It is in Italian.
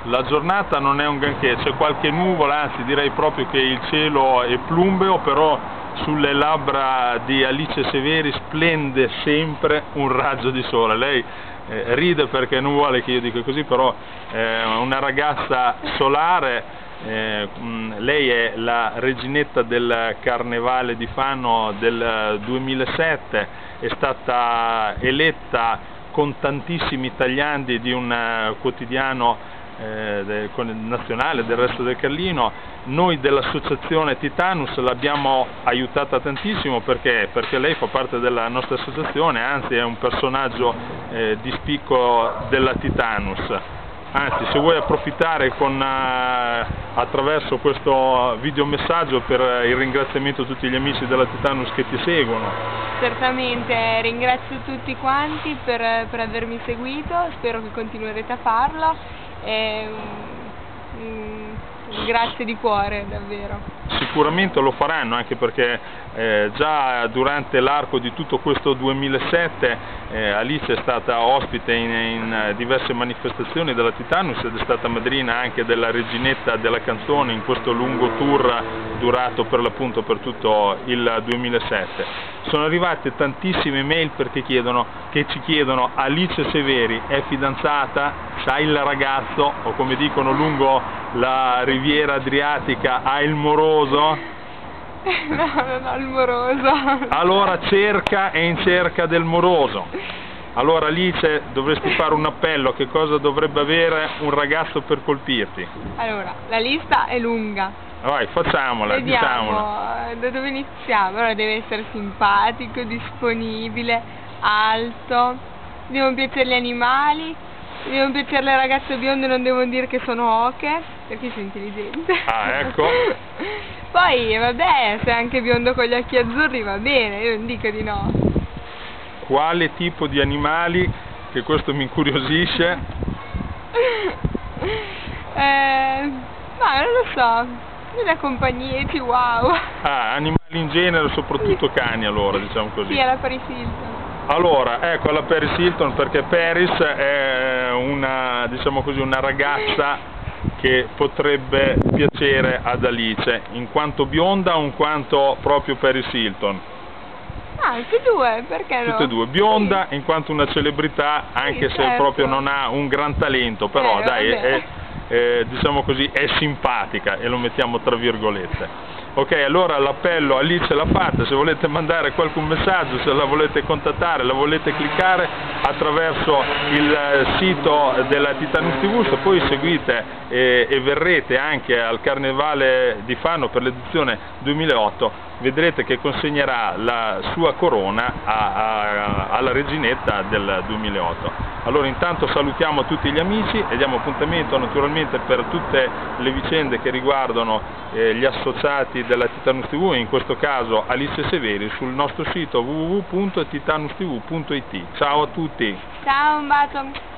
La giornata non è un granché, c'è qualche nuvola, anzi direi proprio che il cielo è plumbeo, però sulle labbra di Alice Severi splende sempre un raggio di sole. Lei ride perché non vuole che io dica così, però è una ragazza solare. Lei è la reginetta del Carnevale di Fano del 2007, è stata eletta con tantissimi tagliandi di un quotidiano nazionale del Resto del Carlino. Noi dell'associazione Titanus l'abbiamo aiutata tantissimo perché lei fa parte della nostra associazione, anzi è un personaggio di spicco della Titanus. Anzi, se vuoi approfittare attraverso questo videomessaggio per il ringraziamento a tutti gli amici della Titanus che ti seguono. Certamente, ringrazio tutti quanti per avermi seguito, spero che continuerete a farlo. Grazie di cuore, davvero. Sicuramente lo faranno, anche perché già durante l'arco di tutto questo 2007 Alice è stata ospite in diverse manifestazioni della Titanus ed è stata madrina anche della reginetta della canzone in questo lungo tour durato per l'appunto per tutto il 2007. Sono arrivate tantissime mail perché ci chiedono: Alice Severi è fidanzata? C'ha il ragazzo? O come dicono lungo la riviera adriatica, ha il moroso? No, non ho il moroso. Allora è in cerca del moroso. Allora Alice, dovresti fare un appello: che cosa dovrebbe avere un ragazzo per colpirti? Allora, la lista è lunga. Vai, facciamola, diciamola. Da dove iniziamo? Allora, deve essere simpatico, disponibile, alto, devono piacere gli animali, devono piacere le ragazze bionde, non devo dire che sono oche, perché sono intelligente. Ah, ecco. Poi, vabbè, se è anche biondo con gli occhi azzurri va bene, io non dico di no. Quale tipo di animali? Che questo mi incuriosisce. Ma non lo so. Una compagnia, chihuahua. Ah, animali in genere, soprattutto cani, allora, diciamo così. Sì, alla Paris Hilton. Allora, ecco la Paris Hilton, perché Paris è una, diciamo così, una ragazza che potrebbe piacere ad Alice, in quanto bionda o in quanto proprio Paris Hilton? Ah, tutte e due, perché no? Tutte e due, bionda sì. In quanto una celebrità, anche sì, se certo. Proprio non ha un gran talento, però dai, diciamo così, è simpatica, e lo mettiamo tra virgolette. Ok, allora l'appello Alice l'ha fatta. Se volete mandare qualche messaggio, se la volete contattare, la volete cliccare attraverso il sito della Titanus TV, se poi seguite e verrete anche al Carnevale di Fano per l'edizione 2008, vedrete che consegnerà la sua corona alla reginetta del 2008. Allora intanto salutiamo tutti gli amici e diamo appuntamento naturalmente per tutte le vicende che riguardano gli associati della Titanus TV, e in questo caso Alice Severi, sul nostro sito www.titanustv.it. Ciao a tutti! Ciao, un bacio!